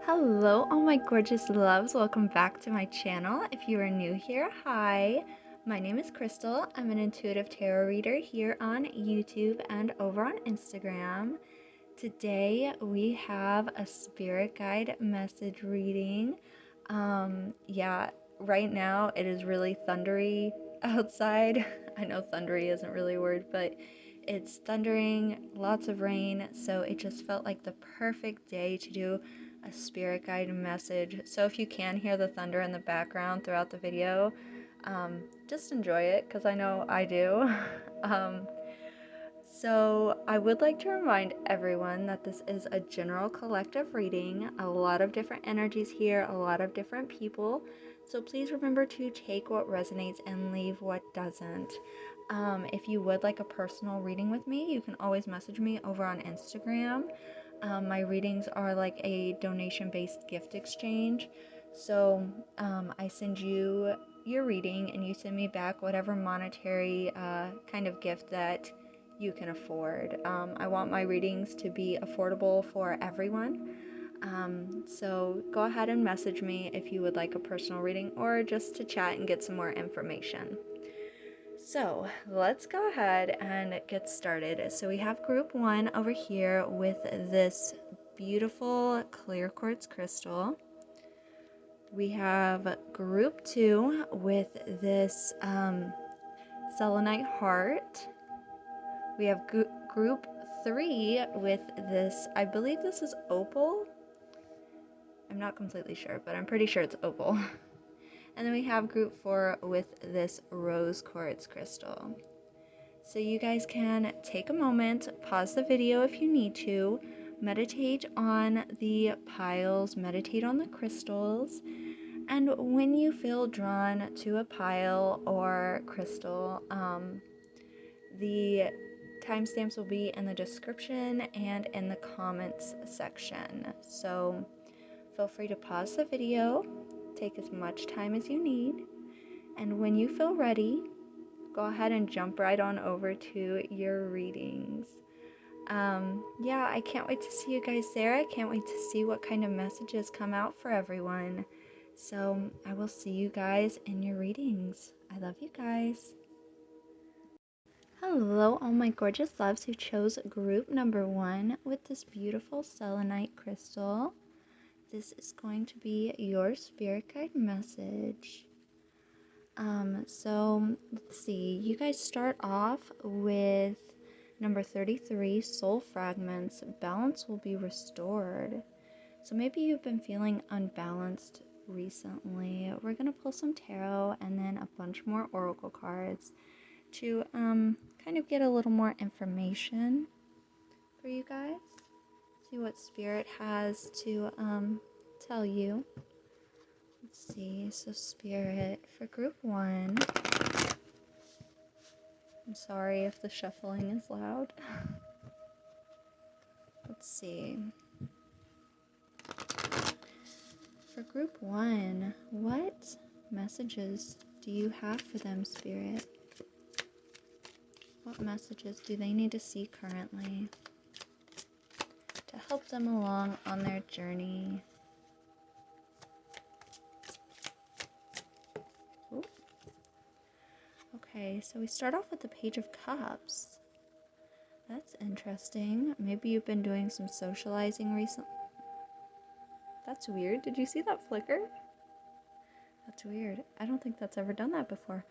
Hello, all my gorgeous loves. Welcome back to my channel. If you are new here, hi. My name is Crystal. I'm an intuitive tarot reader here on YouTube and over on Instagram. Today we have a spirit guide message reading. Yeah, right now it is really thundery outside. I know thundery isn't really a word, but it's thundering, lots of rain, so it just felt like the perfect day to do a spirit guide message. So if you can hear the thunder in the background throughout the video, just enjoy it because I know I do. So I would like to remind everyone that this is a general collective reading, a lot of different energies here, a lot of different people. So please remember to take what resonates and leave what doesn't. If you would like a personal reading with me, you can always message me over on Instagram. My readings are like a donation-based gift exchange. So I send you your reading and you send me back whatever monetary kind of gift that you can afford. I want my readings to be affordable for everyone. So go ahead and message me if you would like a personal reading or just to chat and get some more information. So let's go ahead and get started. So we have group 1 over here with this beautiful clear quartz crystal. We have group 2 with this selenite heart. We have group 3 with this, I believe this is opal. I'm not completely sure, but I'm pretty sure it's opal. And then we have group 4 with this rose quartz crystal. So you guys can take a moment, pause the video if you need to, meditate on the piles, meditate on the crystals, and when you feel drawn to a pile or crystal, the timestamps will be in the description and in the comments section. So feel free to pause the video, take as much time as you need, and when you feel ready, go ahead and jump right on over to your readings. Yeah, I can't wait to see you guys there. I can't wait to see what kind of messages come out for everyone. So I will see you guys in your readings. I love you guys. Hello, all my gorgeous loves who chose group number 1 with this beautiful selenite crystal. This is going to be your spirit guide message. So let's see, you guys start off with number 33, soul fragments. Balance will be restored. So maybe you've been feeling unbalanced recently. We're going to pull some tarot and then a bunch more oracle cards to kind of get a little more information for you guys. See what spirit has to tell you. Let's see, so spirit for group 1. I'm sorry if the shuffling is loud. Let's see. For group 1, what messages do you have for them, spirit? What messages do they need to see currently to help them along on their journey? Ooh. Okay, so we start off with the Page of Cups. That's interesting. Maybe you've been doing some socializing recently. That's weird. Did you see that flicker? That's weird. I don't think that's ever done that before.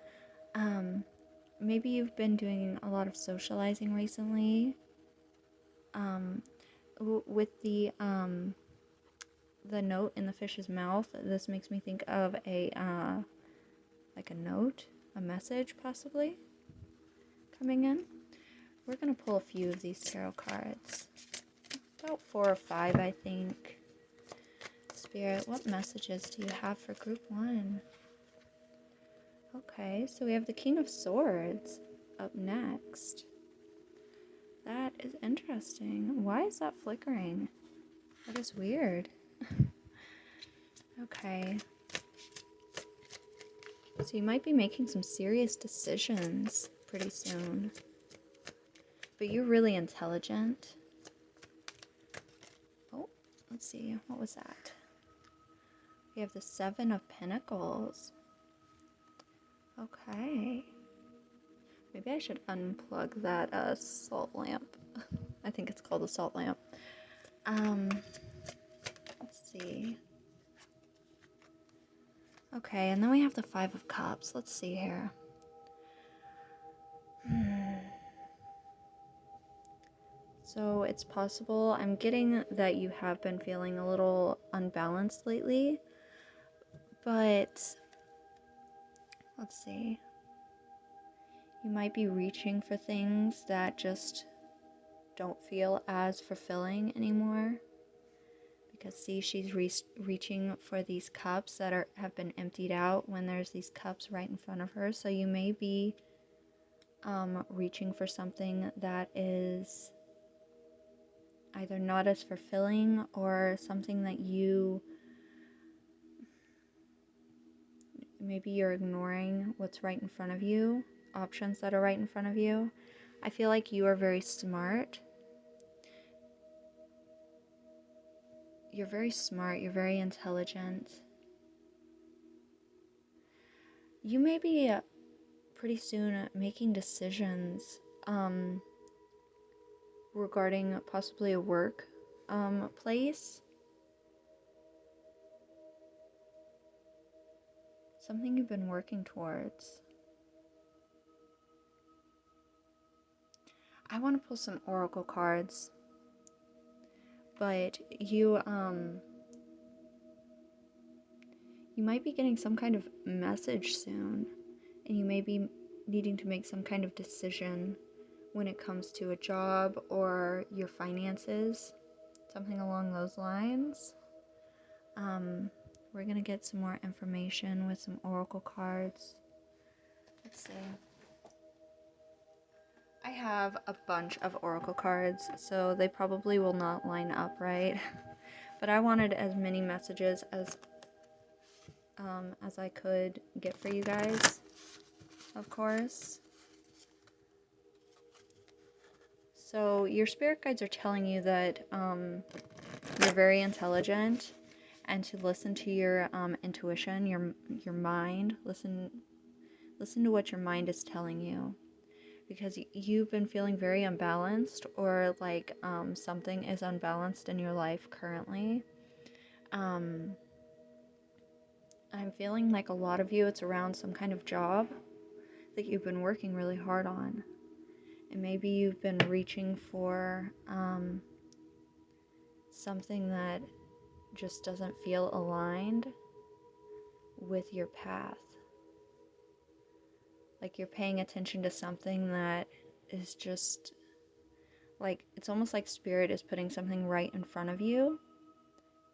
Maybe you've been doing a lot of socializing recently. With the note in the fish's mouth, this makes me think of a like a note, a message possibly coming in. We're gonna pull a few of these tarot cards, about 4 or 5, I think. Spirit, what messages do you have for group 1? Okay, so we have the King of Swords up next. That is interesting. Why is that flickering? That is weird. Okay. So you might be making some serious decisions pretty soon. But you're really intelligent. Oh, let's see. What was that? We have the Seven of Pentacles. Okay. Maybe I should unplug that salt lamp. I think it's called a salt lamp. Let's see. Okay, and then we have the Five of Cups. Let's see here. So it's possible, I'm getting that you have been feeling a little unbalanced lately, but let's see. You might be reaching for things that just don't feel as fulfilling anymore. Because see, she's reaching for these cups that have been emptied out when there's these cups right in front of her. So you may be reaching for something that is either not as fulfilling or something that maybe you're ignoring what's right in front of you, options that are right in front of you. I feel like you are very smart. You're very smart, you're very intelligent. You may be pretty soon making decisions regarding possibly a work place. Something you've been working towards. I want to pull some oracle cards, but you might be getting some kind of message soon, and you may be needing to make some kind of decision when it comes to a job or your finances, something along those lines. We're gonna get some more information with some oracle cards. Let's see. I have a bunch of oracle cards, so they probably will not line up right. But I wanted as many messages as I could get for you guys, of course. So your spirit guides are telling you that you're very intelligent, and to listen to your intuition, your mind. Listen to what your mind is telling you, because you've been feeling very unbalanced, or like something is unbalanced in your life currently. I'm feeling like a lot of you, it's around some kind of job that you've been working really hard on. And maybe you've been reaching for something that just doesn't feel aligned with your path. Like you're paying attention to something that is just like, it's almost like spirit is putting something right in front of you,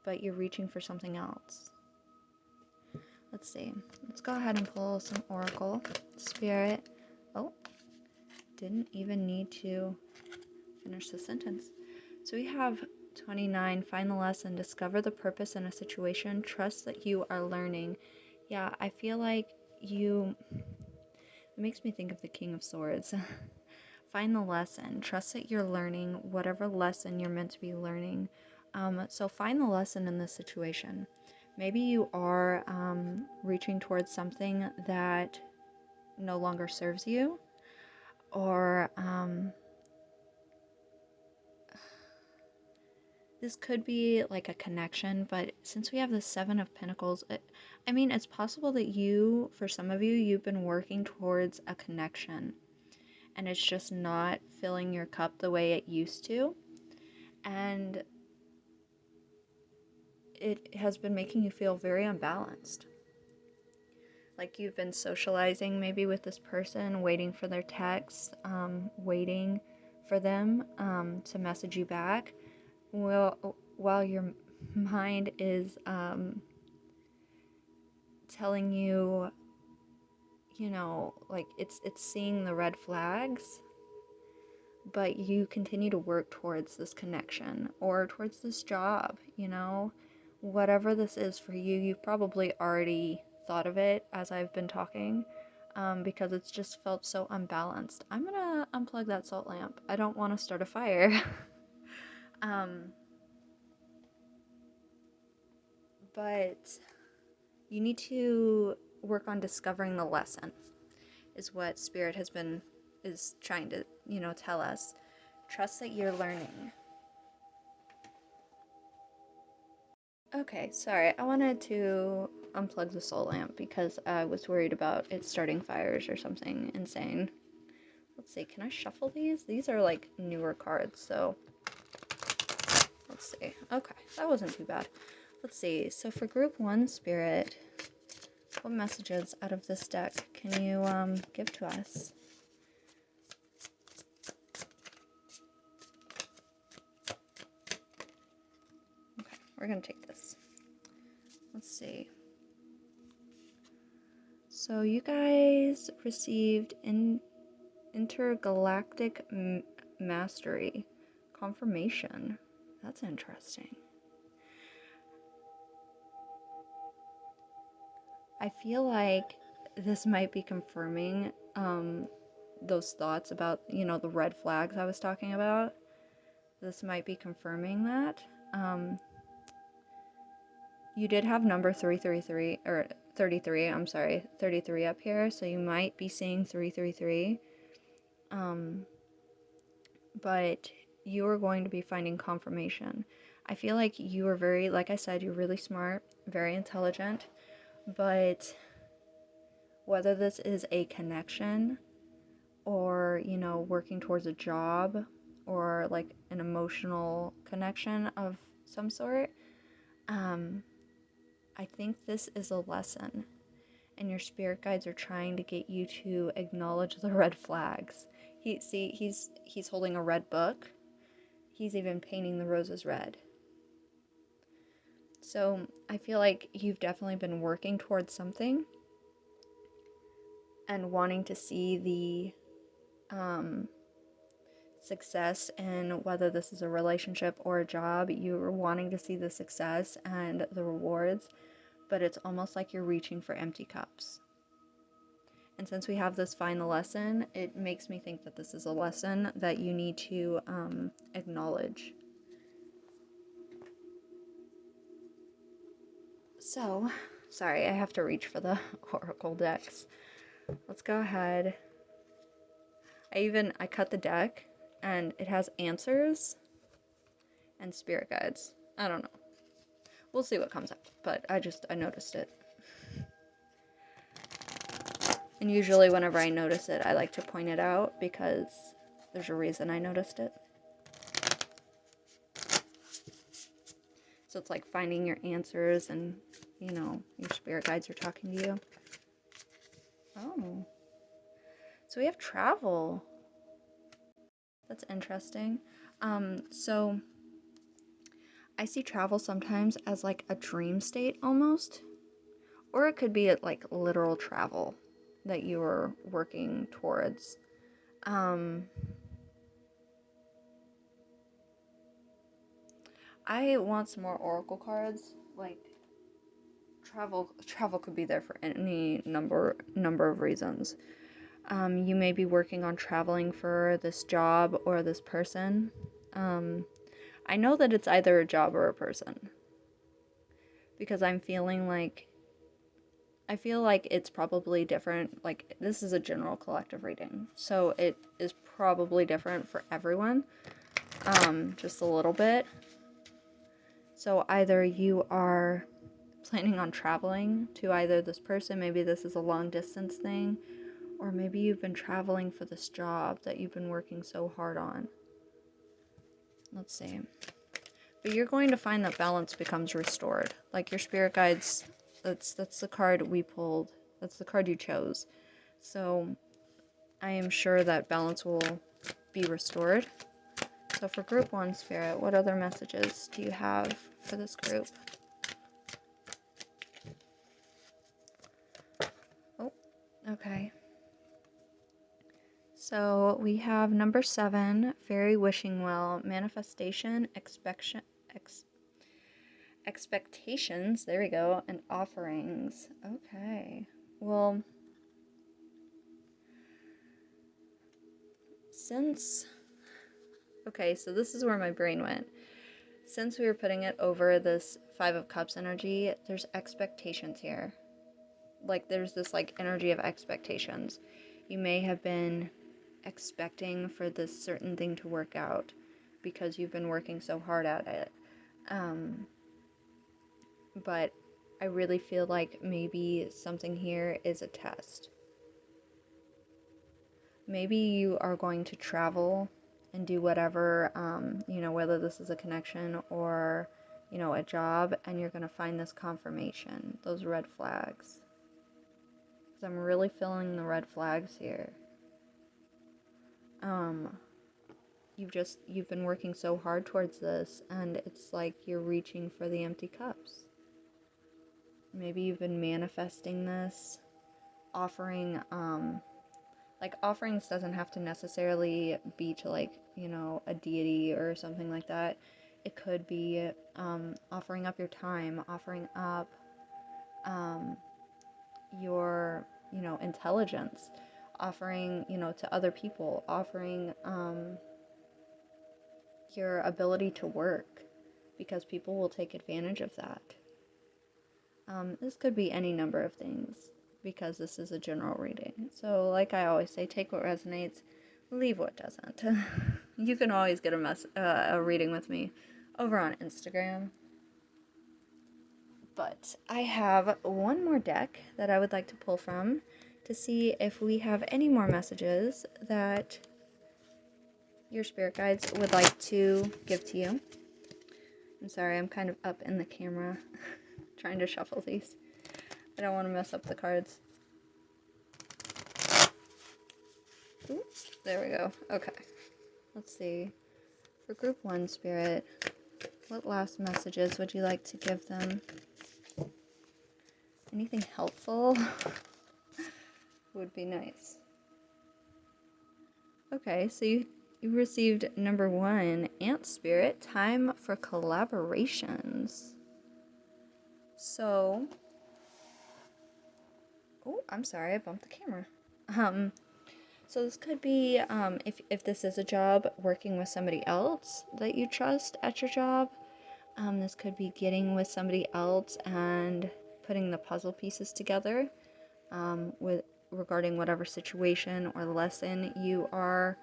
but you're reaching for something else. Let's see. Let's go ahead and pull some oracle. Spirit. Oh, didn't even need to finish the sentence. So we have 29, find the lesson, discover the purpose in a situation, trust that you are learning. Yeah, I feel like it makes me think of the King of Swords. Find the lesson, trust that you're learning whatever lesson you're meant to be learning. So find the lesson in this situation. Maybe you are reaching towards something that no longer serves you, or this could be like a connection, but since we have the Seven of Pentacles, I mean, it's possible that for some of you, you've been working towards a connection, and it's just not filling your cup the way it used to, and it has been making you feel very unbalanced. Like you've been socializing maybe with this person, waiting for their text, waiting for them to message you back, while your mind is telling you, like it's seeing the red flags, but you continue to work towards this connection or towards this job, whatever this is for you. You've probably already thought of it as I've been talking, because it's just felt so unbalanced. I'm gonna unplug that salt lamp. I don't want to start a fire. But You need to work on discovering the lesson, is what Spirit is trying to, tell us. Trust that you're learning. Okay, sorry. I wanted to unplug the soul lamp because I was worried about it starting fires or something insane. Let's see, can I shuffle these? These are like newer cards, so let's see. Okay, that wasn't too bad. Let's see. So for group 1, Spirit, what messages out of this deck can you give to us? Okay, we're gonna take this. Let's see. So you guys received intergalactic mastery confirmation. That's interesting. I feel like this might be confirming those thoughts about, the red flags I was talking about. This might be confirming that. You did have number 333, or 33, I'm sorry, 33 up here, so you might be seeing 333. But you are going to be finding confirmation. I feel like you are very, like I said, you're really smart, very intelligent, but whether this is a connection or, working towards a job or like an emotional connection of some sort, I think this is a lesson, and your spirit guides are trying to get you to acknowledge the red flags. He's holding a red book. He's even painting the roses red. So I feel like you've definitely been working towards something and wanting to see the success in whether this is a relationship or a job. You're wanting to see the success and the rewards, but it's almost like you're reaching for empty cups. And since we have this final lesson, it makes me think that this is a lesson that you need to acknowledge. So, sorry, I have to reach for the oracle decks. Let's go ahead. I cut the deck, and it has answers and spirit guides. I don't know. We'll see what comes up, but I noticed it. And usually whenever I notice it, I like to point it out because there's a reason I noticed it. So it's like finding your answers and, your spirit guides are talking to you. Oh. So we have travel. That's interesting. So I see travel sometimes as like a dream state almost. Or it could be like literal travel that you are working towards. I want some more oracle cards. Like travel could be there for any number of reasons. You may be working on traveling for this job or this person. I know that it's either a job or a person because I feel like it's probably different. Like, this is a general collective reading, so it is probably different for everyone, just a little bit. So either you are planning on traveling to either this person, maybe this is a long distance thing, or maybe you've been traveling for this job that you've been working so hard on. Let's see. But you're going to find that balance becomes restored. Like your spirit guides, that's the card we pulled. That's the card you chose. So I am sure that balance will be restored. So for group 1, Spirit, what other messages do you have for this group? Oh, okay. So we have number 7, Fairy Wishing Well, Manifestation, Expectations, there we go, and Offerings. Okay, well, okay, so this is where my brain went. since we were putting it over this Five of Cups energy, there's expectations here. Like, there's this, like, energy of expectations. You may have been expecting for this certain thing to work out because you've been working so hard at it. But I really feel like maybe something here is a test. Maybe you are going to travel and do whatever, whether this is a connection or, a job, and you're going to find this confirmation, those red flags. Because I'm really feeling the red flags here. You've been working so hard towards this, and it's like you're reaching for the empty cups. Maybe you've been manifesting this, offering, offerings doesn't have to necessarily be to, a deity or something like that. It could be offering up your time, offering up your, intelligence, offering, to other people, offering your ability to work, because people will take advantage of that. This could be any number of things, because this is a general reading. So, like I always say, take what resonates, leave what doesn't. You can always get a reading with me over on Instagram. But I have one more deck that I would like to pull from to see if we have any more messages that your spirit guides would like to give to you. I'm sorry, I'm kind of up in the camera trying to shuffle these. I don't want to mess up the cards. Ooh, there we go. Okay. Let's see. For group 1, Spirit, what last messages would you like to give them? Anything helpful would be nice. Okay, so you received number 1, Ant Spirit, time for collaborations. So, oh, I'm sorry, I bumped the camera. So this could be, if this is a job, working with somebody else that you trust at your job. This could be getting with somebody else and putting the puzzle pieces together regarding whatever situation or lesson you are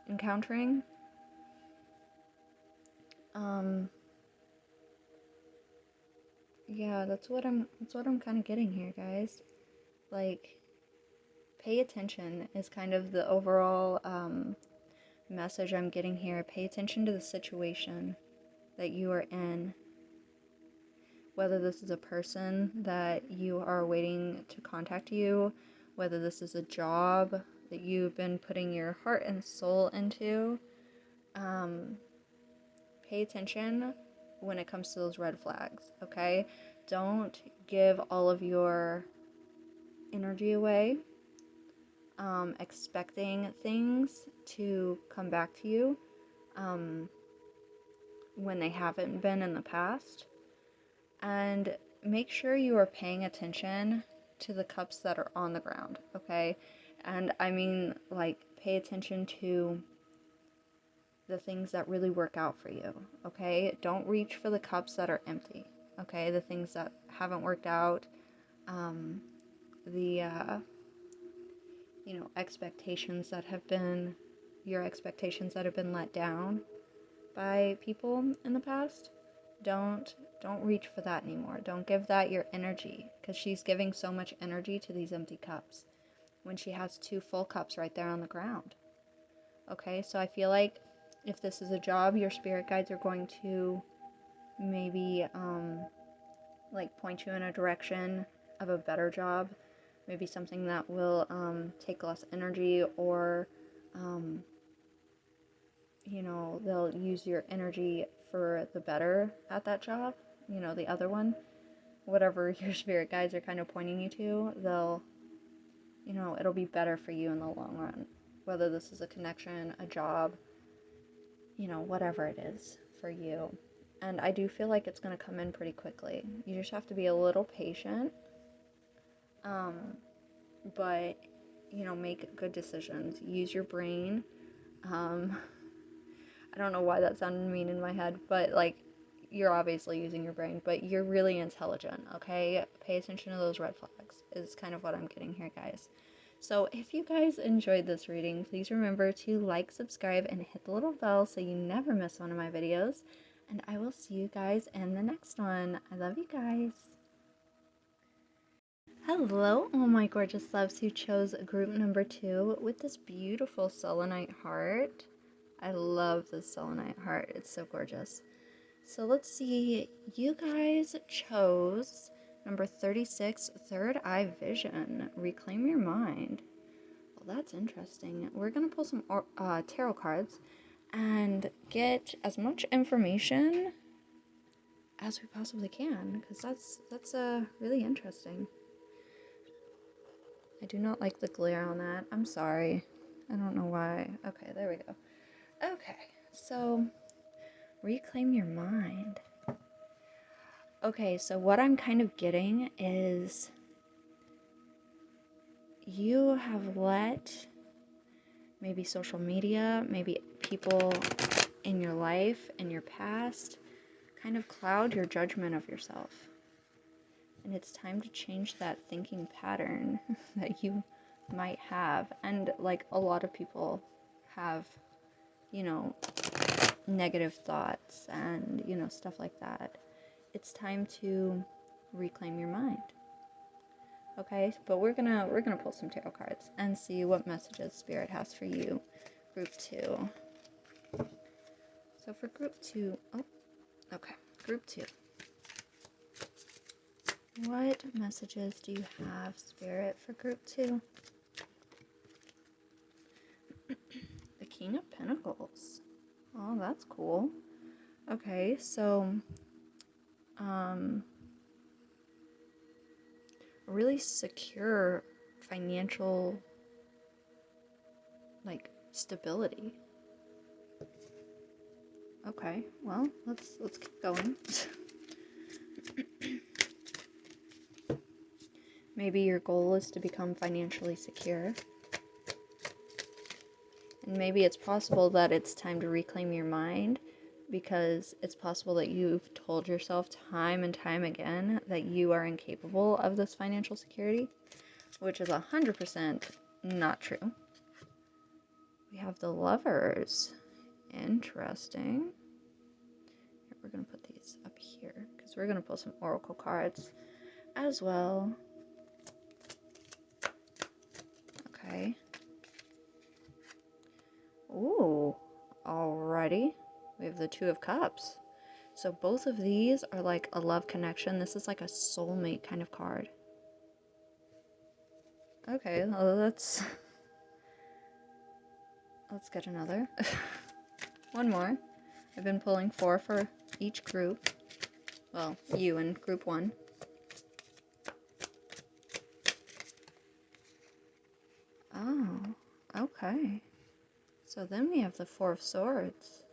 encountering. Yeah, that's what I'm kind of getting here, guys. Like, pay attention is kind of the overall message I'm getting here. Pay attention to the situation that you are in. Whether this is a person that you are waiting to contact you, whether this is a job that you've been putting your heart and soul into, pay attention when it comes to those red flags, okay? Don't give all of your energy away, expecting things to come back to you when they haven't been in the past. And make sure you are paying attention to the cups that are on the ground, okay? And I mean, like, pay attention to the things that really work out for you, okay? Don't reach for the cups that are empty, okay? The things that haven't worked out, expectations that have been, your expectations that have been let down by people in the past. Don't reach for that anymore. Don't give that your energy, because she's giving so much energy to these empty cups when she has 2 full cups right there on the ground. Okay, so I feel like if this is a job, your spirit guides are going to maybe point you in a direction of a better job, maybe something that will take less energy, or they'll use your energy for the better at that job, the other one, whatever your spirit guides are kind of pointing you to, they'll, it'll be better for you in the long run, whether this is a connection, a job, whatever it is for you. And I do feel like it's going to come in pretty quickly. You just have to be a little patient, but, make good decisions. Use your brain. I don't know why that sounded mean in my head, but like, you're obviously using your brain, but you're really intelligent, okay? Pay attention to those red flags, is kind of what I'm getting here, guys. So if you guys enjoyed this reading, please remember to like, subscribe, and hit the little bell so you never miss one of my videos. And I will see you guys in the next one. I love you guys. Hello, all my gorgeous loves who chose group number 2 with this beautiful selenite heart. I love this selenite heart. It's so gorgeous. So let's see. You guys chose number 36, Third Eye Vision. Reclaim your mind. Well, that's interesting. We're going to pull some tarot cards and get as much information as we possibly can, because that's really interesting. I do not like the glare on that. I'm sorry. I don't know why. Okay, there we go. Okay, so reclaim your mind. Okay, so what I'm kind of getting is you have let maybe social media, maybe people in your life, in your past, kind of cloud your judgment of yourself. And it's time to change that thinking pattern that you might have. And like a lot of people have, you know, negative thoughts and, you know, stuff like that. It's time to reclaim your mind. Okay, but we're gonna pull some tarot cards and see what messages Spirit has for you, group 2. So for group 2, group 2. What messages do you have, Spirit, for group 2? The King of Pentacles. Oh, that's cool. Okay, so, really secure financial, like, stability. Okay, well, let's keep going. Maybe your goal is to become financially secure. And maybe it's possible that it's time to reclaim your mind, because it's possible that you've told yourself time and time again that you are incapable of this financial security, which is 100% not true. We have the Lovers. Interesting. Here, we're going to put these up here because we're going to pull some oracle cards as well. Okay. Ooh, alrighty. We have the Two of Cups. So both of these are like a love connection. This is like a soulmate kind of card. Okay, well, let's get another. One more. I've been pulling 4 for each group. Well, you in group 1. Oh, okay. So then we have the 4 of Swords,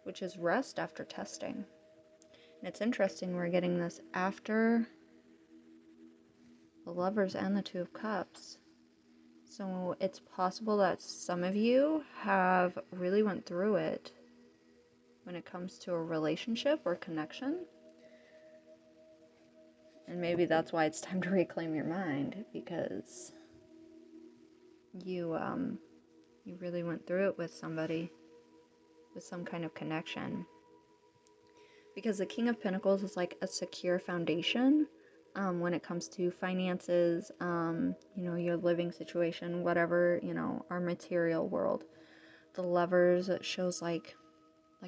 which is rest after testing. And it's interesting we're getting this after the Lovers and the Two of Cups. So it's possible that some of you have really went through it when it comes to a relationship or connection. And maybe that's why it's time to reclaim your mind, because you really went through it with somebody, with some kind of connection. Because the King of Pentacles is like a secure foundation when it comes to finances, your living situation, whatever, our material world. The Lovers shows like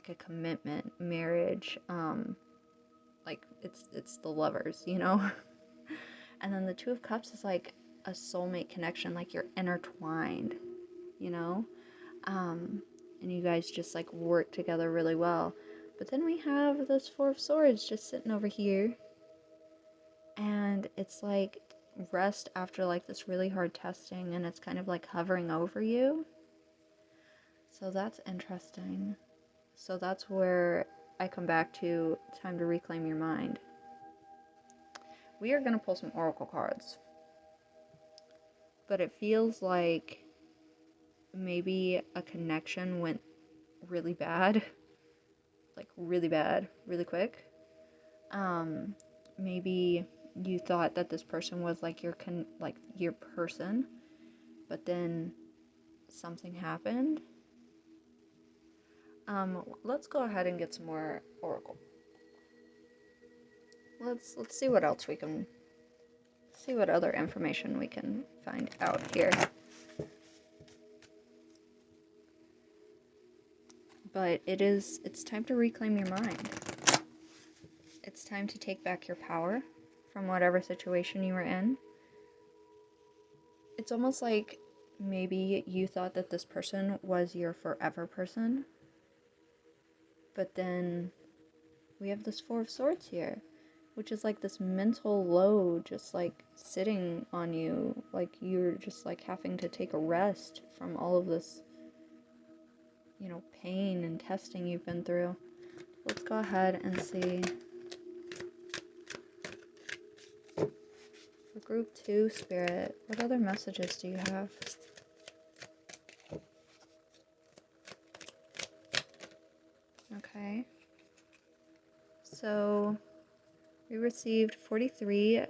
a commitment, marriage, like it's the lovers, And then the Two of Cups is like a soulmate connection, like you're intertwined, and you guys just like work together really well. But then we have this 4 of Swords just sitting over here, and it's like rest after like this really hard testing, and it's kind of like hovering over you. So that's interesting. So that's where I come back to time to reclaim your mind. We are going to pull some oracle cards, but it feels like maybe a connection went really bad, like really bad, really quick. Maybe you thought that this person was like your person, but then something happened. Let's go ahead and get some more oracle. Let's see what else we can see, what other information we can find out here. But it's time to reclaim your mind. It's time to take back your power from whatever situation you were in. It's almost like maybe you thought that this person was your forever person, but then we have this Four of Swords here, which is like this mental load just like sitting on you, like you're just like having to take a rest from all of this, pain and testing you've been through. Let's go ahead and see. For group 2, Spirit, what other messages do you have? Okay. So, we received 43.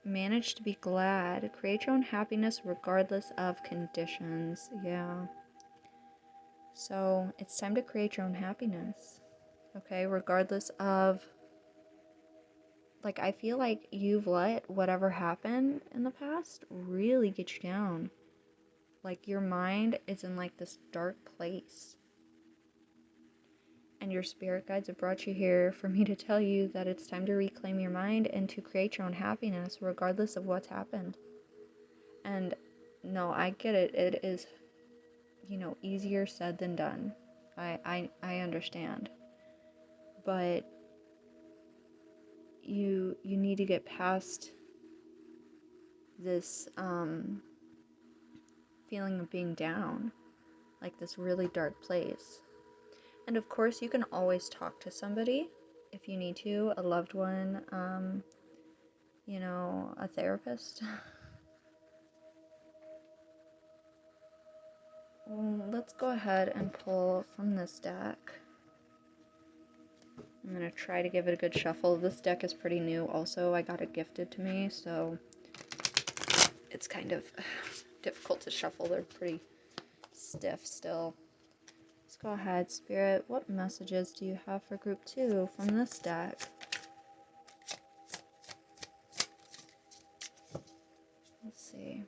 Manage to be glad. Create your own happiness regardless of conditions. Yeah. So, it's time to create your own happiness. Okay? Regardless of... Like, I feel like you've let whatever happened in the past really get you down. Like, your mind is in, like, this dark place. And your spirit guides have brought you here for me to tell you that it's time to reclaim your mind and to create your own happiness, regardless of what's happened. And, no, I get it. It is, easier said than done. I understand. But you need to get past this, feeling of being down, like this really dark place. And of course, you can always talk to somebody if you need to, a loved one, a therapist. Well, let's go ahead and pull from this deck. I'm going to try to give it a good shuffle. This deck is pretty new also. I got it gifted to me, so it's kind of difficult to shuffle. They're pretty stiff still. Let's go ahead, Spirit. What messages do you have for group 2 from this deck? Let's see.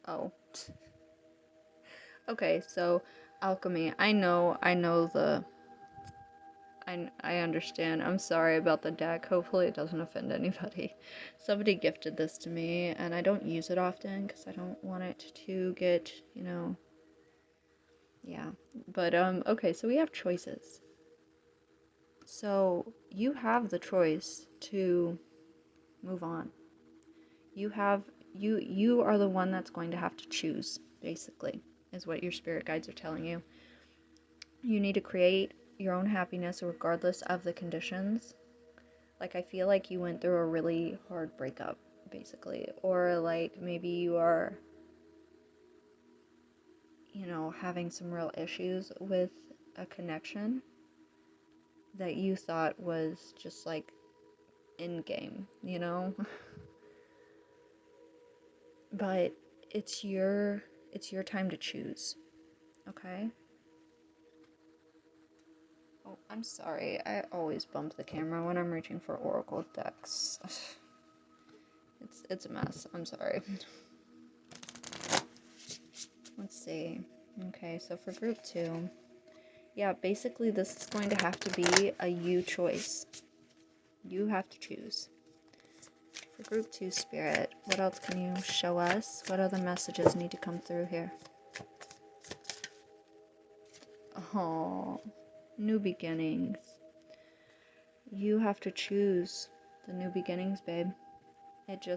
Oh. Okay, so alchemy. I understand. I'm sorry about the deck. Hopefully it doesn't offend anybody. Somebody gifted this to me, and I don't use it often because I don't want it to get, yeah. But, okay, so we have choices. So you have the choice to move on. You are the one that's going to have to choose, basically, is what your spirit guides are telling you. You need to create your own happiness regardless of the conditions. Like, I feel like you went through a really hard breakup, basically. Or, like, maybe you are, having some real issues with a connection that you thought was just, like, in-game, But it's your time to choose, okay? Oh, I'm sorry. I always bump the camera when I'm reaching for oracle decks. It's a mess. I'm sorry. Let's see. Okay, so for group 2, yeah, basically this is going to have to be a you choice. You have to choose. For group 2, Spirit, what else can you show us? What other messages need to come through here? Oh, new beginnings. You have to choose the new beginnings, babe. It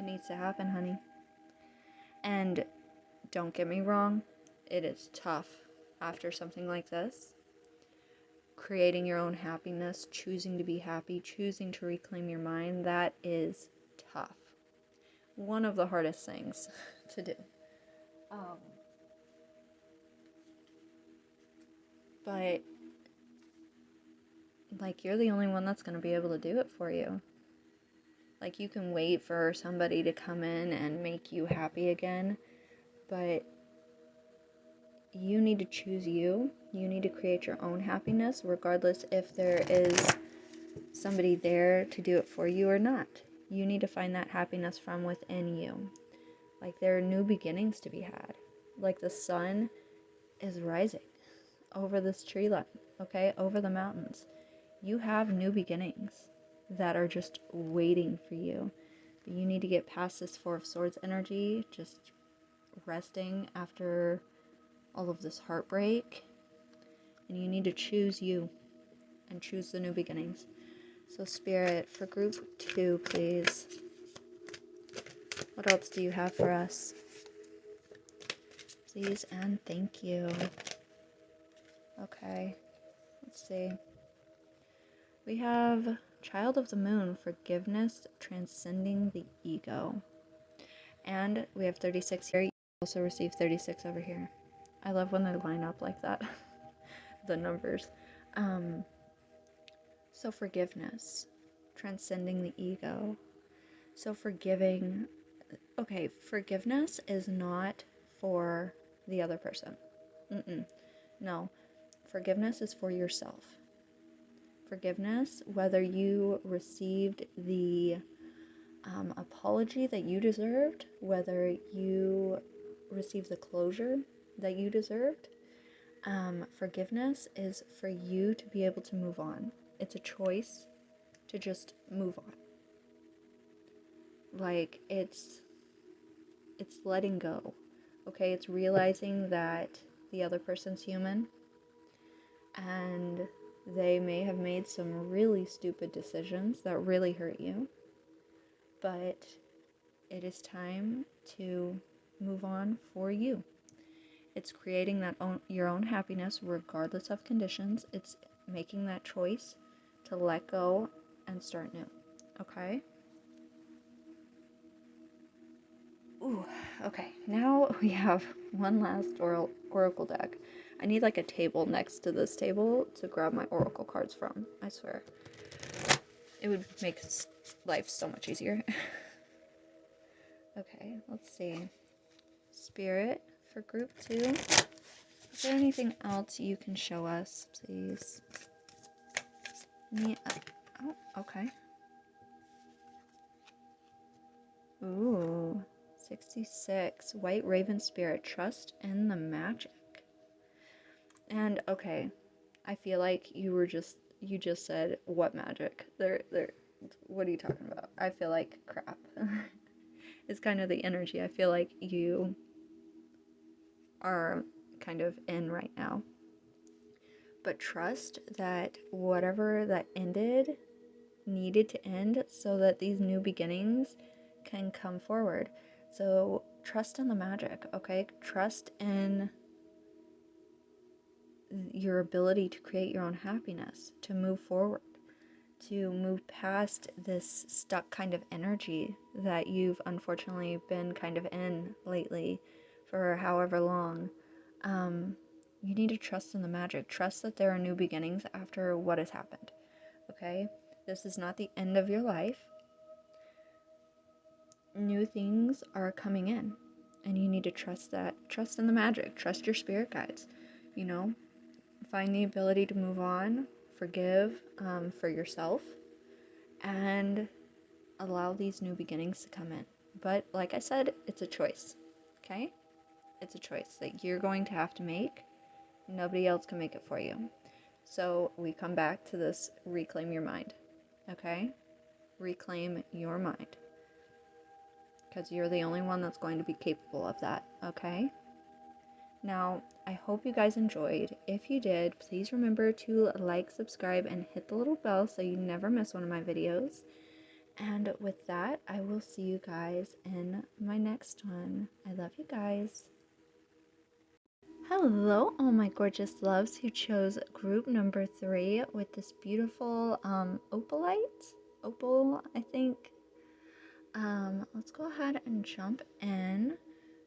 needs to happen, honey. And don't get me wrong, it is tough after something like this. Creating your own happiness, choosing to be happy, choosing to reclaim your mind, that is tough. One of the hardest things to do. But, like, you're the only one that's going to be able to do it for you. Like, you can wait for somebody to come in and make you happy again, but you need to choose you. You need to create your own happiness, regardless if there is somebody there to do it for you or not. You need to find that happiness from within you. Like, there are new beginnings to be had. Like, the sun is rising over this tree line, okay, over the mountains. You have new beginnings that are just waiting for you. But you need to get past this Four of Swords energy, just resting after all of this heartbreak. And you need to choose you and choose the new beginnings. So Spirit, for group 2, please. What else do you have for us? Please and thank you. Okay, let's see. We have Child of the Moon, forgiveness, transcending the ego. And we have 36 here. You also receive 36 over here. I love when they line up like that. The numbers. So forgiveness, transcending the ego. So forgiving. Okay, forgiveness is not for the other person. No, forgiveness is for yourself. Forgiveness, whether you received the apology that you deserved, whether you received the closure that you deserved, forgiveness is for you to be able to move on. It's a choice to just move on. Like, it's letting go, okay? It's realizing that the other person's human, and they may have made some really stupid decisions that really hurt you, but it is time to move on for you. It's creating your own happiness regardless of conditions. It's making that choice to let go and start new, okay? Ooh, okay, now we have one last oracle deck. I need like a table next to this table to grab my oracle cards from, I swear. It would make life so much easier. Okay, let's see. Spirit, for group 2, is there anything else you can show us, please? Oh, okay. Ooh, 66. White Raven Spirit, trust in the magic. And, okay, I feel like you just said, what magic? What are you talking about? I feel like crap. It's kind of the energy I feel like you are kind of in right now. But trust that whatever that ended needed to end so that these new beginnings can come forward. So trust in the magic, okay? Trust in your ability to create your own happiness, to move forward, to move past this stuck kind of energy that you've unfortunately been kind of in lately for however long. You need to trust in the magic. Trust that there are new beginnings after what has happened, okay? This is not the end of your life. New things are coming in, and you need to trust that. Trust in the magic. Trust your spirit guides, you know? Find the ability to move on, forgive for yourself, and allow these new beginnings to come in. But like I said, it's a choice, okay? It's a choice that you're going to have to make. Nobody else can make it for you. So we come back to this reclaim your mind, okay? Reclaim your mind. Because you're the only one that's going to be capable of that, okay? Now, I hope you guys enjoyed. If you did, please remember to like, subscribe, and hit the little bell so you never miss one of my videos. And with that, I will see you guys in my next one. I love you guys. Hello, all my gorgeous loves who chose group number 3 with this beautiful opal, I think. Let's go ahead and jump in.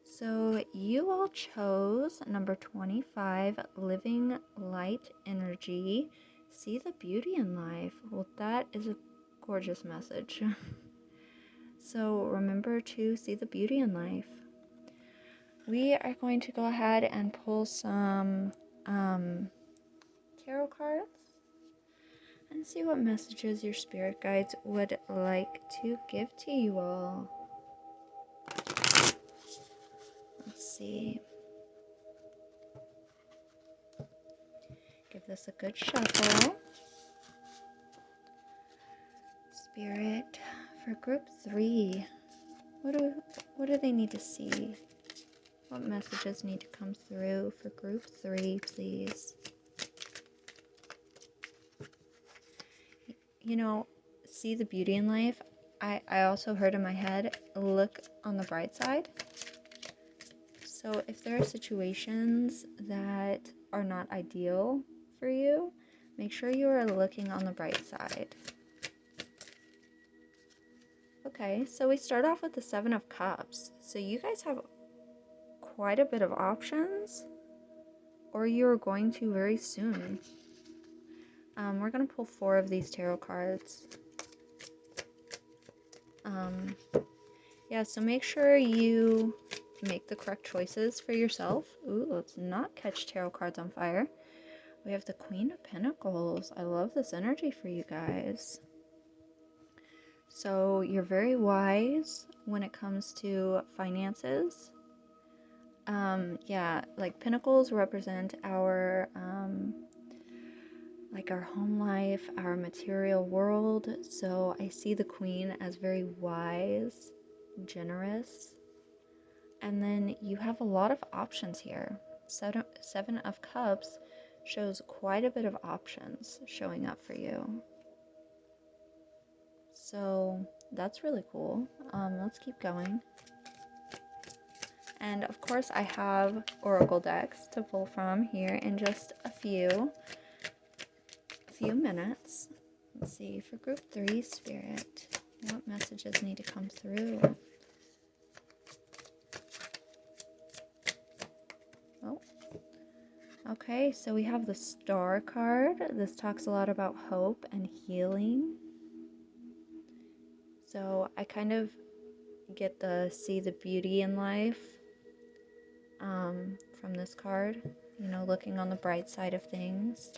So you all chose number 25, Living Light Energy. See the beauty in life. Well, that is a gorgeous message. So remember to see the beauty in life. We are going to go ahead and pull some tarot cards and see what messages your spirit guides would like to give to you all. Let's see. Give this a good shuffle. Spirit, for group 3, what do they need to see? What messages need to come through for group 3, please? You know, see the beauty in life. I also heard in my head, look on the bright side. So if there are situations that are not ideal for you, make sure you are looking on the bright side. Okay, so we start off with the 7 of Cups. So you guys have quite a bit of options, or you're going to very soon. We're going to pull 4 of these tarot cards. Yeah, so make sure you make the correct choices for yourself. Ooh, let's not catch tarot cards on fire. We have the Queen of Pentacles. I love this energy for you guys. So you're very wise when it comes to finances. Yeah, like Pentacles represent our like our home life, our material world. So I see the Queen as very wise, generous. And then you have a lot of options here. Seven of Cups shows quite a bit of options showing up for you. So that's really cool. Let's keep going. And of course I have oracle decks to pull from here in just a few minutes. Let's see, for group 3, Spirit, what messages need to come through? Oh, okay, so we have the Star card. This talks a lot about hope and healing. So I kind of get the see the beauty in life from this card, you know, looking on the bright side of things.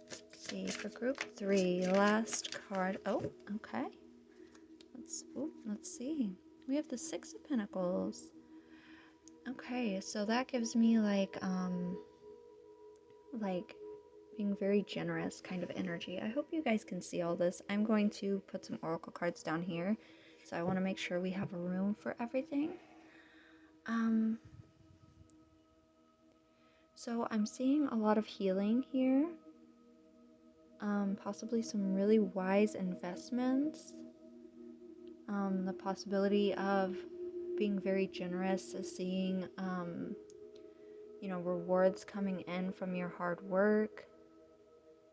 Let's see, for group 3, last card. Oh, okay. Let's see. We have the 6 of Pentacles. Okay, so that gives me like being very generous kind of energy. I hope you guys can see all this. I'm going to put some oracle cards down here, so I want to make sure we have a room for everything. So I'm seeing a lot of healing here. Possibly some really wise investments. The possibility of being very generous, seeing you know, rewards coming in from your hard work,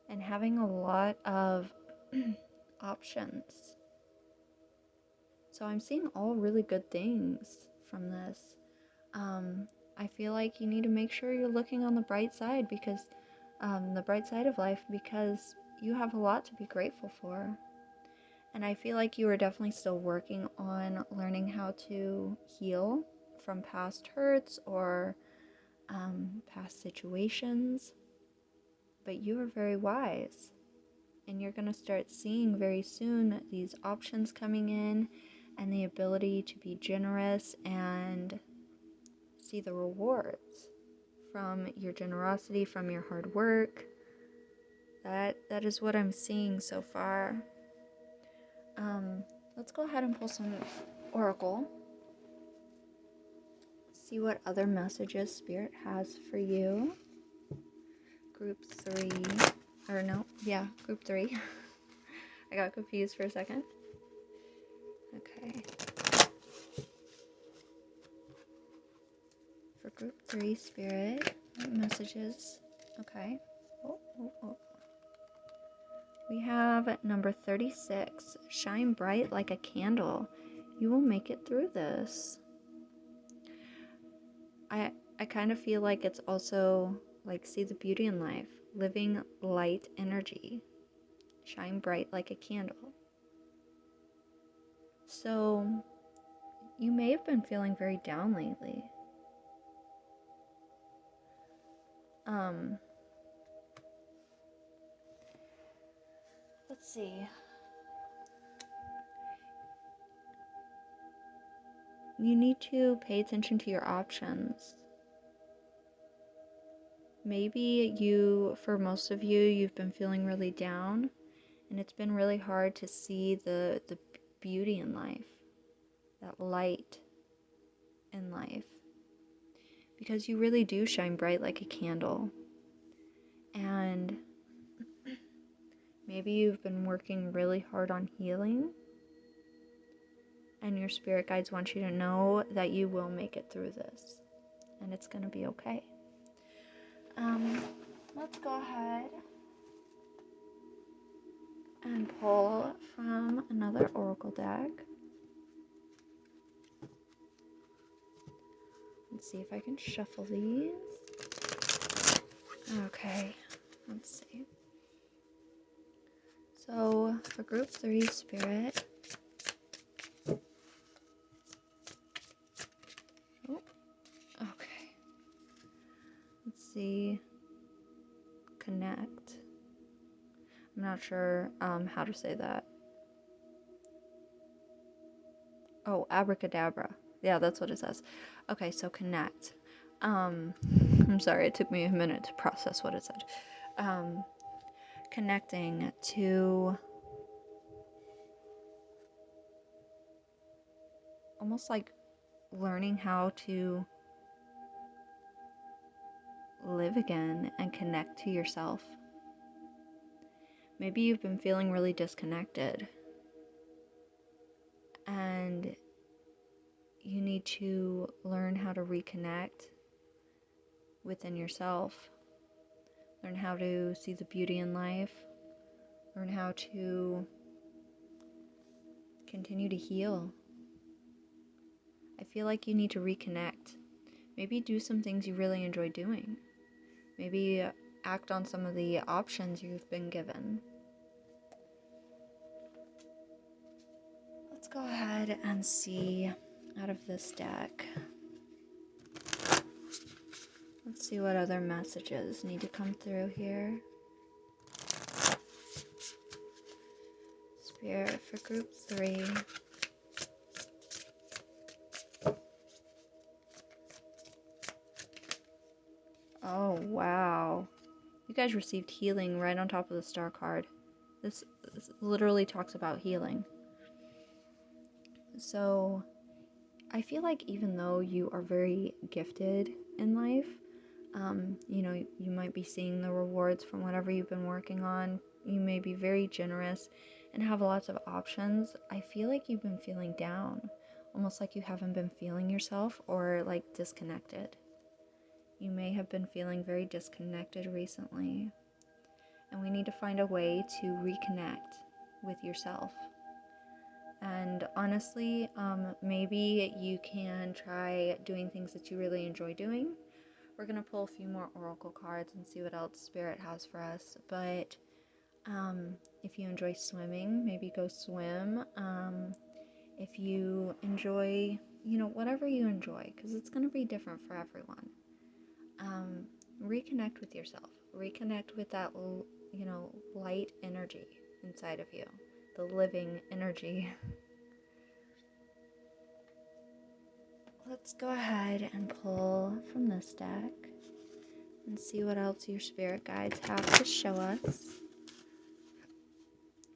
and having a lot of options. So I'm seeing all really good things from this. I feel like you need to make sure you're looking on the bright side, because the bright side of life, because you have a lot to be grateful for. And I feel like you are definitely still working on learning how to heal from past hurts or past situations. But you are very wise. And you're going to start seeing very soon these options coming in and the ability to be generous and see the rewards from your generosity, from your hard work. That is what I'm seeing so far. Let's go ahead and pull some oracle. See what other messages Spirit has for you. Group 3. Or no, yeah, group 3. I got confused for a second. Okay. For group 3, Spirit, what messages? Okay. Oh. We have number 36. Shine bright like a candle. You will make it through this. I kind of feel like it's also like see the beauty in life, living light energy, shine bright like a candle. So you may have been feeling very down lately. Let's see. You need to pay attention to your options. Maybe for most of you, you've been feeling really down, and it's been really hard to see the beauty in life, that light in life, because you really do shine bright like a candle. And maybe you've been working really hard on healing, and your spirit guides want you to know that you will make it through this, and it's going to be okay. Let's go ahead and pull from another oracle deck. Let's see if I can shuffle these. Okay, let's see. So for group 3 spirit, okay, let's see, connect. I'm not sure how to say that. Oh, abracadabra. Yeah, that's what it says. Okay, so connect. I'm sorry, it took me a minute to process what it said. Connecting to almost like learning how to live again and connect to yourself. Maybe you've been feeling really disconnected, and you need to learn how to reconnect within yourself. Learn how to see the beauty in life. Learn how to continue to heal. I feel like you need to reconnect. Maybe do some things you really enjoy doing. Maybe act on some of the options you've been given. Let's go ahead and see out of this deck. Let's see what other messages need to come through here. Spirit for group 3. Oh, wow. You guys received healing right on top of the star card. This literally talks about healing. So, I feel like even though you are very gifted in life, you might be seeing the rewards from whatever you've been working on. You may be very generous and have lots of options. I feel like you've been feeling down, almost like you haven't been feeling yourself or like disconnected. You may have been feeling very disconnected recently, and we need to find a way to reconnect with yourself. And honestly, maybe you can try doing things that you really enjoy doing. We're going to pull a few more oracle cards and see what else Spirit has for us. But if you enjoy swimming, maybe go swim. If you enjoy, whatever you enjoy, because it's going to be different for everyone. Reconnect with yourself. Reconnect with that, light energy inside of you. The living energy. Let's go ahead and pull from this deck and see what else your spirit guides have to show us.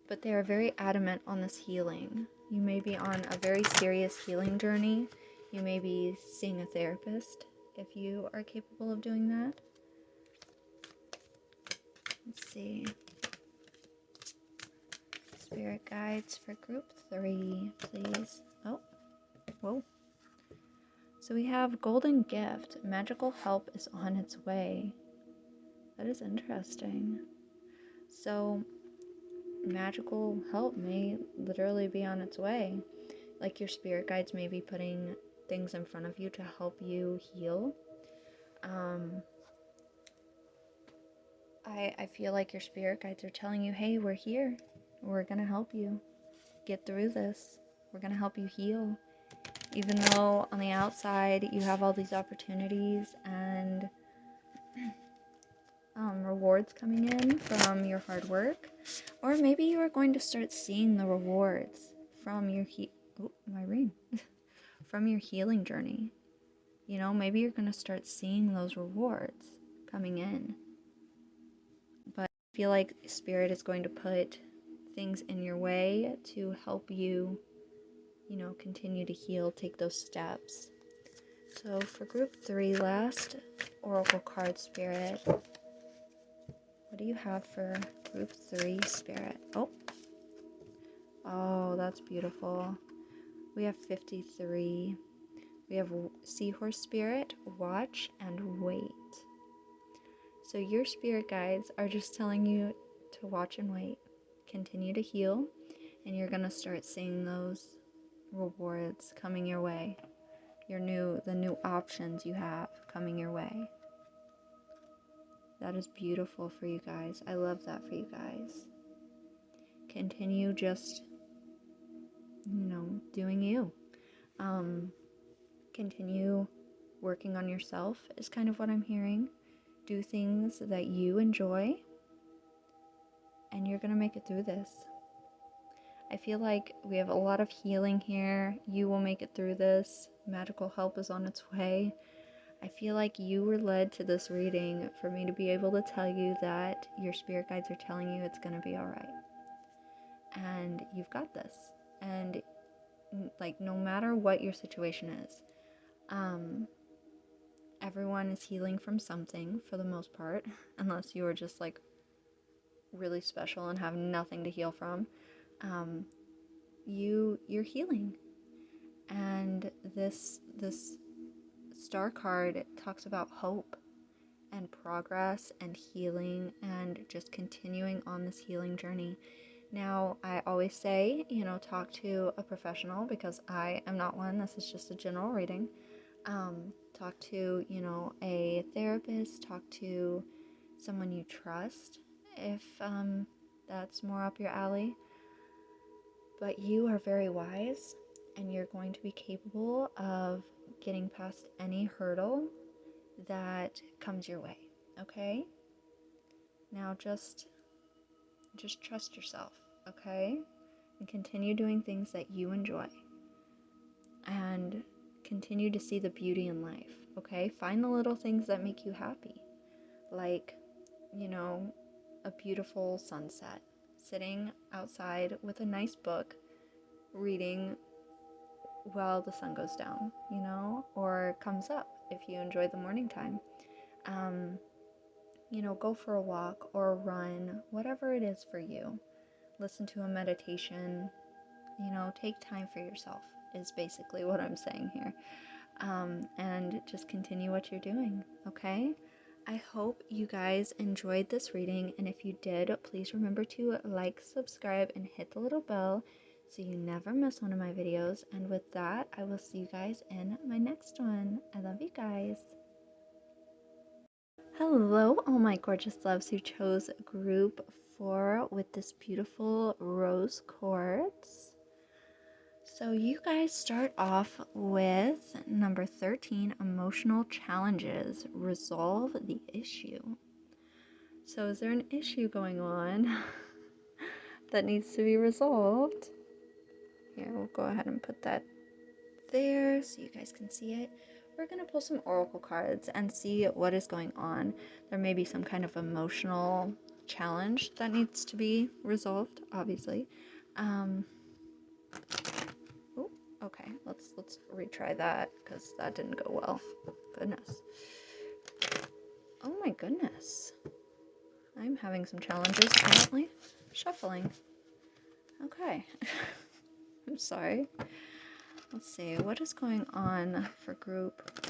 But they are very adamant on this healing. You may be on a very serious healing journey. You may be seeing a therapist if you are capable of doing that. Let's see. Spirit guides for group 3, please. Oh, whoa. So we have golden gift. Magical help is on its way. That is interesting. So magical help may literally be on its way. Like your spirit guides may be putting things in front of you to help you heal. Um, I feel like your spirit guides are telling you, hey, we're here. We're going to help you get through this. We're going to help you heal. Even though on the outside you have all these opportunities and rewards coming in from your hard work, or maybe you are going to start seeing the rewards from your from your healing journey. You know, maybe you're going to start seeing those rewards coming in. But I feel like Spirit is going to put things in your way to help you, you know, continue to heal, take those steps. So for group 3, last oracle card, Spirit, what do you have for group 3, Spirit? Oh, that's beautiful. We have 53. We have Seahorse Spirit, Watch, and Wait. So your spirit guides are just telling you to watch and wait. Continue to heal, and you're going to start seeing those rewards coming your way. The new options you have coming your way. That is beautiful for you guys. I love that for you guys. Continue just, doing you. Continue working on yourself is kind of what I'm hearing. Do things that you enjoy, and you're going to make it through this. I feel like we have a lot of healing here. You will make it through this. Magical help is on its way. I feel like you were led to this reading for me to be able to tell you that your spirit guides are telling you it's going to be all right. And you've got this. And like, no matter what your situation is, everyone is healing from something for the most part, unless you are just like really special and have nothing to heal from. You're healing. And this star card talks about hope and progress and healing and just continuing on this healing journey. Now, I always say, talk to a professional because I am not one. This is just a general reading. Talk to, a therapist, talk to someone you trust if that's more up your alley. But you are very wise, and you're going to be capable of getting past any hurdle that comes your way, okay? Now just trust yourself, okay? And continue doing things that you enjoy. And continue to see the beauty in life, okay? Find the little things that make you happy. Like, a beautiful sunset, sitting outside with a nice book, reading while the sun goes down, or comes up if you enjoy the morning time. Go for a walk or a run, whatever it is for you. Listen to a meditation, take time for yourself is basically what I'm saying here. And just continue what you're doing, okay? I hope you guys enjoyed this reading, and if you did, please remember to like, subscribe, and hit the little bell so you never miss one of my videos. And with that, I will see you guys in my next one. I love you guys. Hello, all my gorgeous loves who chose group 4 with this beautiful rose quartz. So you guys start off with number 13, emotional challenges. Resolve the issue. So is there an issue going on that needs to be resolved? Here, we'll go ahead and put that there so you guys can see it. We're going to pull some oracle cards and see what is going on. There may be some kind of emotional challenge that needs to be resolved, obviously. Okay, let's retry that because that didn't go well. Goodness. Oh my goodness. I'm having some challenges apparently. Shuffling. Okay. I'm sorry. Let's see, what is going on for group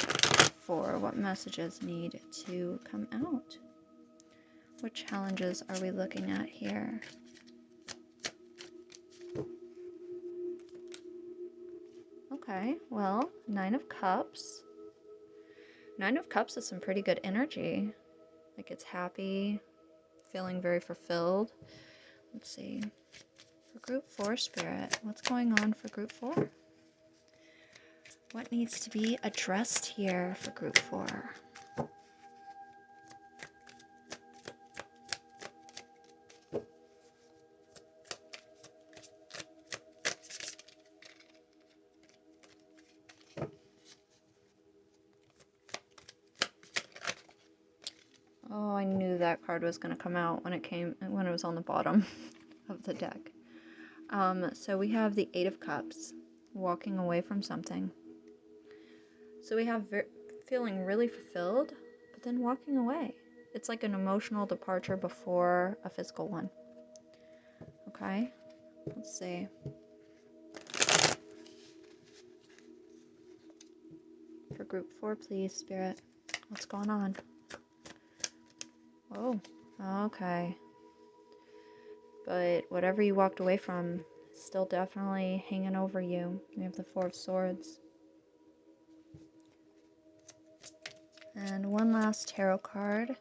4? What messages need to come out? What challenges are we looking at here? Okay, well, 9 of Cups. Nine of Cups is some pretty good energy. Like it's happy, feeling very fulfilled. Let's see. For group 4 spirit, what's going on for group 4? What needs to be addressed here for group 4? Oh, I knew that card was going to come out when it was on the bottom of the deck. So we have the Eight of Cups, walking away from something. So we have feeling really fulfilled, but then walking away. It's like an emotional departure before a physical one. Okay, let's see. For group 4, please, Spirit. What's going on? Oh, okay. But whatever you walked away from is still definitely hanging over you. We have the Four of Swords. And one last tarot card.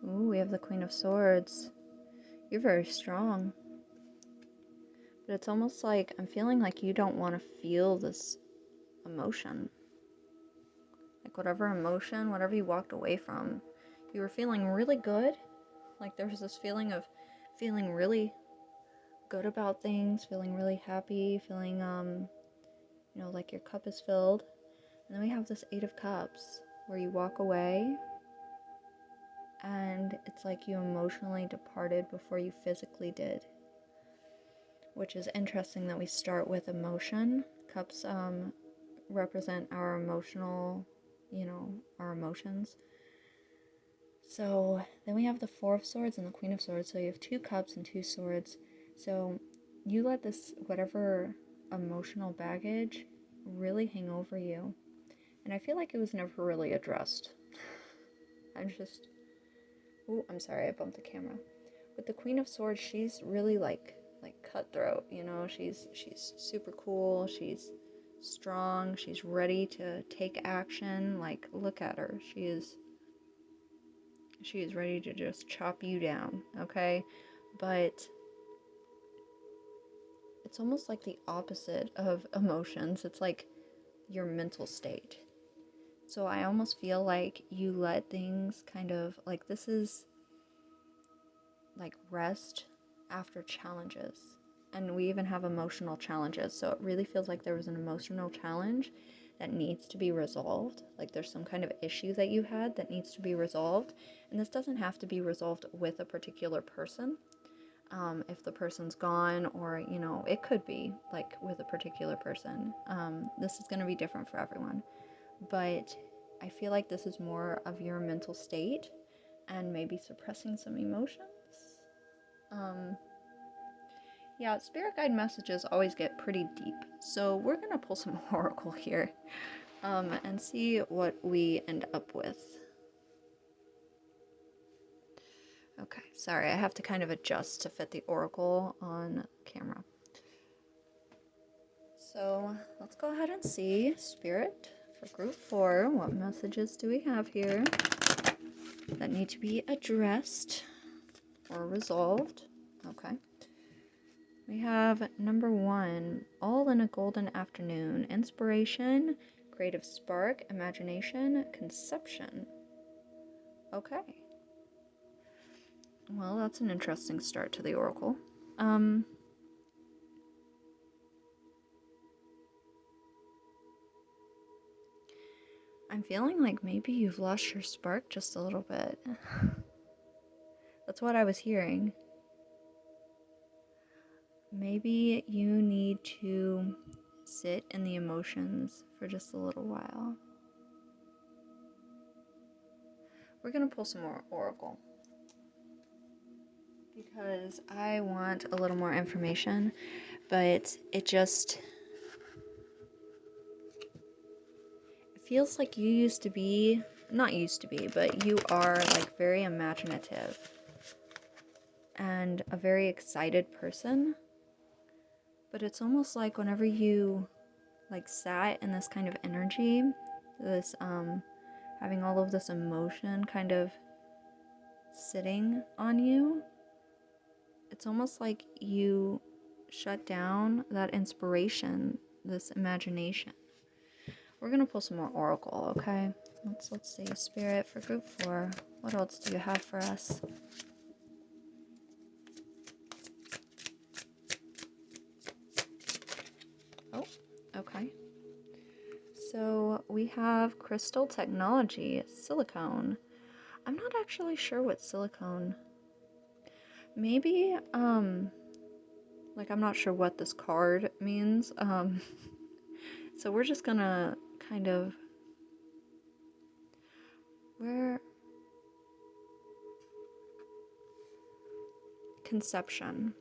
Ooh, we have the Queen of Swords. You're very strong. But it's almost like I'm feeling like you don't want to feel this emotion. Like whatever emotion, whatever you walked away from, you were feeling really good. Like there was this feeling of feeling really good about things, feeling really happy, feeling, you know, like your cup is filled. And then we have this Eight of Cups where you walk away and it's like you emotionally departed before you physically did. Which is interesting that we start with emotion. Cups represent our emotional, you know, our emotions. So then we have the Four of Swords and the Queen of Swords. So you have 2 cups and 2 swords. So you let this, whatever emotional baggage, really hang over you. And I feel like it was never really addressed. I'm sorry, I bumped the camera. With the Queen of Swords, she's really like cutthroat, you know, she's super cool, she's strong, she's ready to take action. Like, look at her. She is ready to just chop you down, okay? But it's almost like the opposite of emotions. It's like your mental state. So I almost feel like you let things kind of, like, this is like rest after challenges. And we even have emotional challenges. So it really feels like there was an emotional challenge that needs to be resolved. Like there's some kind of issue that you had that needs to be resolved. And this doesn't have to be resolved with a particular person. If the person's gone, or, you know, it could be like with a particular person. This is going to be different for everyone. But I feel like this is more of your mental state and maybe suppressing some emotions. Yeah, spirit guide messages always get pretty deep. So we're going to pull some oracle here and see what we end up with. Okay, sorry, I have to kind of adjust to fit the oracle on camera. So let's go ahead and see, Spirit, for group 4, what messages do we have here that need to be addressed or resolved? Okay. We have number 1, all in a golden afternoon. Inspiration, creative spark, imagination, conception. Okay. Well, that's an interesting start to the oracle. I'm feeling like maybe you've lost your spark just a little bit. That's what I was hearing. Maybe you need to sit in the emotions for just a little while. We're going to pull some more oracle because I want a little more information, but it feels like you used to be, not used to be, but you are like very imaginative and a very excited person. But it's almost like whenever you like sat in this kind of energy, this having all of this emotion kind of sitting on you, it's almost like you shut down that inspiration, this imagination. We're gonna pull some more oracle, okay? Let's see. Spirit for group 4. What else do you have for us? Oh, okay. So we have crystal technology, silicone. I'm not actually sure what silicone. Maybe, like I'm not sure what this card means. So we're just gonna kind of, where, conception.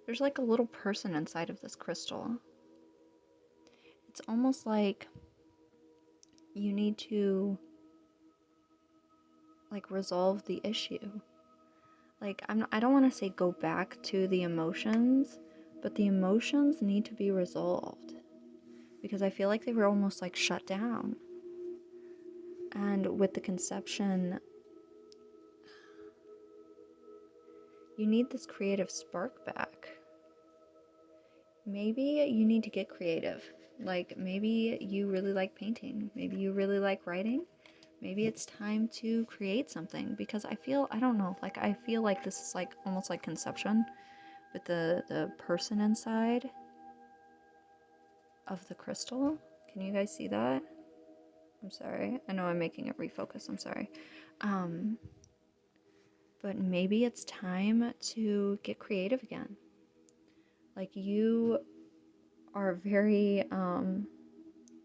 There's like a little person inside of this crystal. It's almost like you need to like resolve the issue. Like I don't want to say go back to the emotions, but the emotions need to be resolved because I feel like they were almost like shut down. And with the conception, you need this creative spark back. Maybe you need to get creative. Like maybe you really like painting, maybe you really like writing. Maybe it's time to create something because I don't know, like I feel like this is like almost like conception with the person inside of the crystal. Can you guys see that? I'm sorry. I know I'm making it refocus. I'm sorry. But maybe it's time to get creative again. Like you are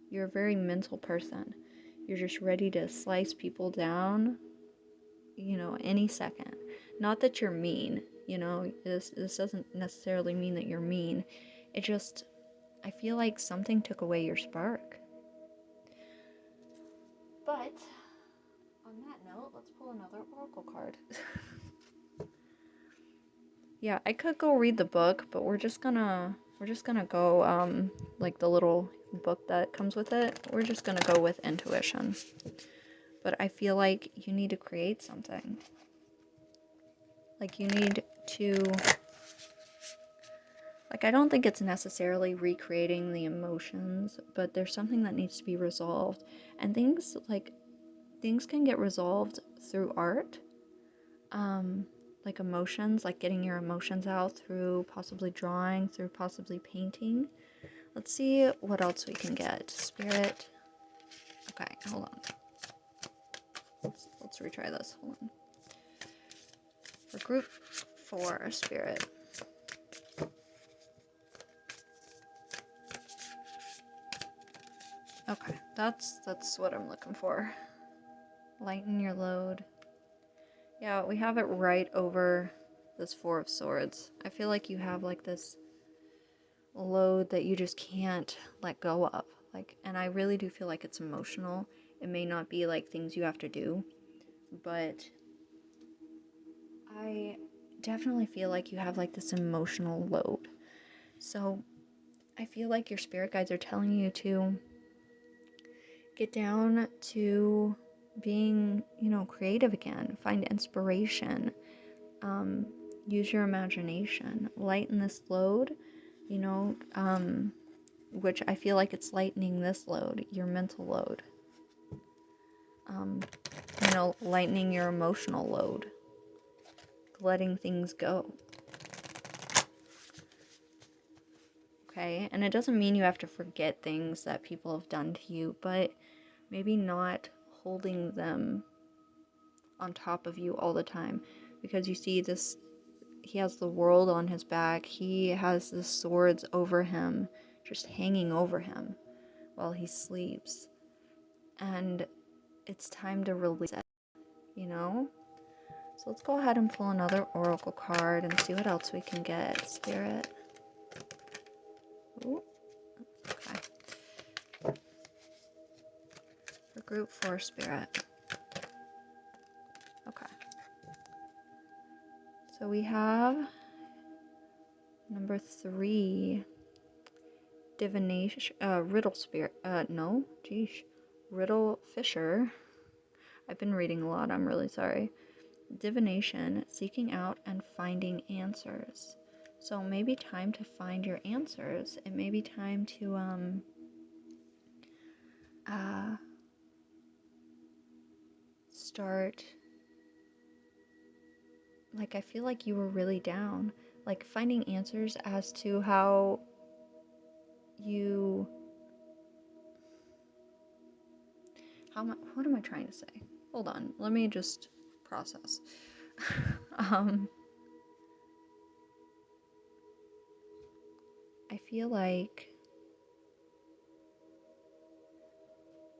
you're a very mental person. You're just ready to slice people down, any second. Not that you're mean, this doesn't necessarily mean that you're mean. It just, I feel like something took away your spark. But on that note, let's pull another oracle card. Yeah, I could go read the book, but we're just gonna go like the little book that comes with it. We're just gonna go with intuition. But I feel like you need to create something. Like you need to, like, I don't think it's necessarily recreating the emotions, but there's something that needs to be resolved. And things can get resolved through art. Like emotions, like getting your emotions out through possibly drawing, through possibly painting. Let's see what else we can get. Spirit. Okay, hold on. Let's retry this. Hold on. For group 4, Spirit. Okay, that's what I'm looking for. Lighten your load. Yeah, we have it right over this 4 of Swords. I feel like you have like this load that you just can't let go of. Like, and I really do feel like it's emotional. It may not be like things you have to do, but I definitely feel like you have like this emotional load. So I feel like your spirit guides are telling you to get down to being, creative again, find inspiration, use your imagination, lighten this load, which I feel like it's lightening this load, your mental load, lightening your emotional load, letting things go. Okay, and it doesn't mean you have to forget things that people have done to you, but maybe not holding them on top of you all the time, because you see this, he has the world on his back, he has the swords over him, just hanging over him while he sleeps, and it's time to release it, So let's go ahead and pull another oracle card and see what else we can get. Spirit. Ooh. Okay. For group 4, Spirit. Okay. So we have number 3. divination, riddle spirit, no, geesh, riddle fisher. I've been reading a lot, I'm really sorry. Divination, seeking out and finding answers. So maybe time to find your answers. It may be time to start, like, I feel like you were really down, like finding answers as to how you, what am I trying to say? Hold on, let me just process. I feel like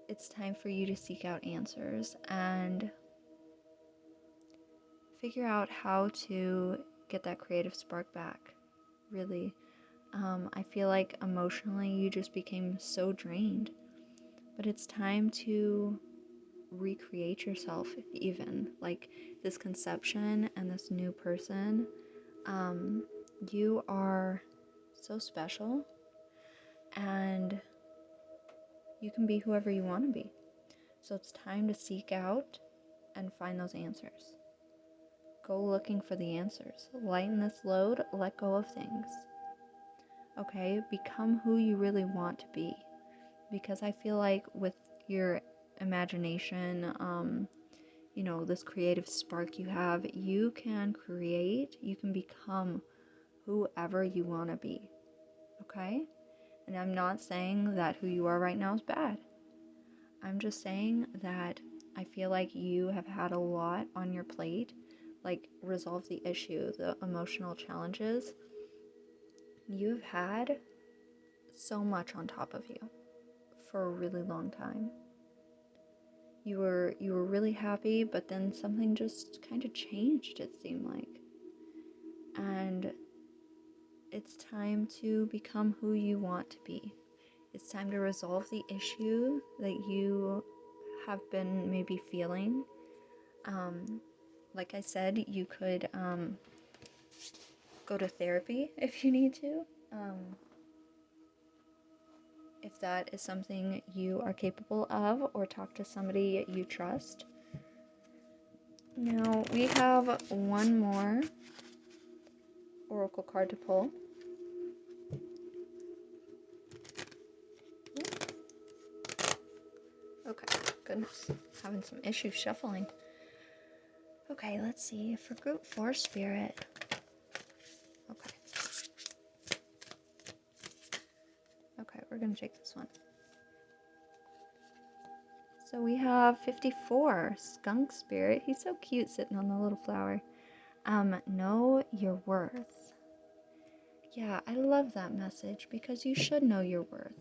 it's time for you to seek out answers and figure out how to get that creative spark back. Really, I feel like emotionally you just became so drained, but it's time to recreate yourself, even like this conception and this new person. You are so special, and you can be whoever you want to be. So it's time to seek out and find those answers. Go looking for the answers. Lighten this load, let go of things. Okay, become who you really want to be. Because I feel like with your imagination, this creative spark you have, you can create, you can become whoever you want to be. Okay? And I'm not saying that who you are right now is bad. I'm just saying that I feel like you have had a lot on your plate, like resolve the issue, the emotional challenges. You've had so much on top of you for a really long time. You were really happy, but then something just kind of changed, it seemed like. And it's time to become who you want to be. It's time to resolve the issue that you have been maybe feeling. Like I said, you could go to therapy if you need to. If that is something you are capable of, or talk to somebody you trust. Now, we have one more oracle card to pull. Okay, goodness, having some issues shuffling. Okay, let's see, for group 4 spirit. Okay, we're gonna take this one. So we have 54, skunk spirit. He's so cute sitting on the little flower. Know your worth. Yeah, I love that message because you should know your worth.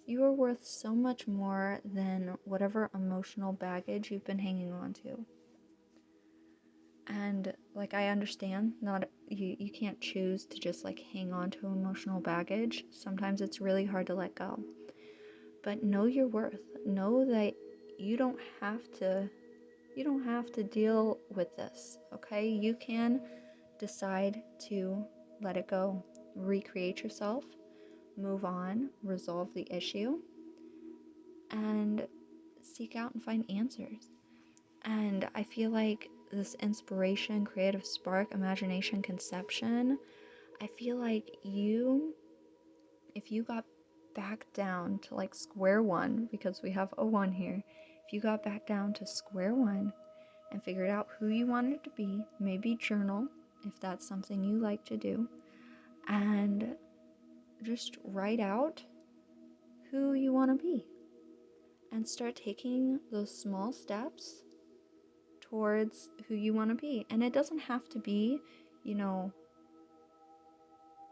You are worth so much more than whatever emotional baggage you've been hanging on to. And like, I understand not you can't choose to just like hang on to emotional baggage. Sometimes it's really hard to let go. But know your worth. Know that you don't have to deal with this, okay? You can decide to let it go, recreate yourself, move on, resolve the issue, and seek out and find answers. And I feel like this inspiration, creative spark, imagination, conception, I feel like if you got back down to like square one, because we have a 1 here, if you got back down to square one and figured out who you wanted to be, maybe journal if that's something you like to do, and just write out who you want to be and start taking those small steps towards who you want to be. And it doesn't have to be,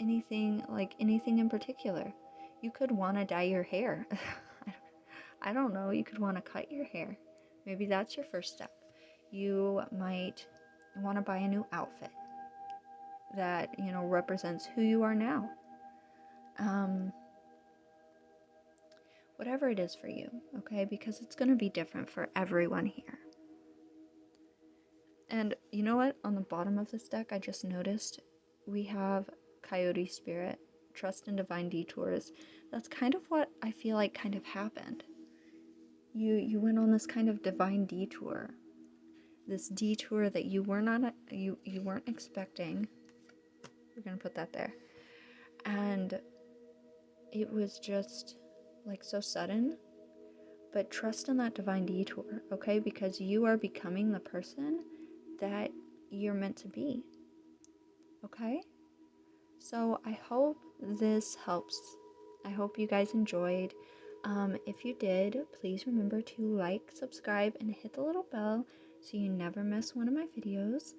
anything in particular. You could want to dye your hair. I don't know, you could want to cut your hair. Maybe that's your first step. You might want to buy a new outfit that, represents who you are now. Whatever it is for you, okay? Because it's going to be different for everyone here. And you know what? On the bottom of this deck, I just noticed we have Coyote Spirit, Trust in Divine Detours. That's kind of what I feel like kind of happened. You went on this kind of divine detour. This detour that you weren't expecting. We're gonna put that there. And it was just like so sudden. But trust in that divine detour, okay? Because you are becoming the person that you're meant to be. Okay? So I hope this helps. I hope you guys enjoyed. If you did, please remember to like, subscribe, and hit the little bell so you never miss one of my videos.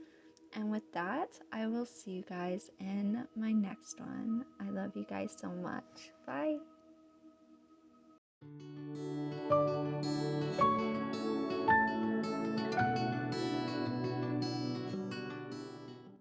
And with that, I will see you guys in my next one. I love you guys so much. Bye.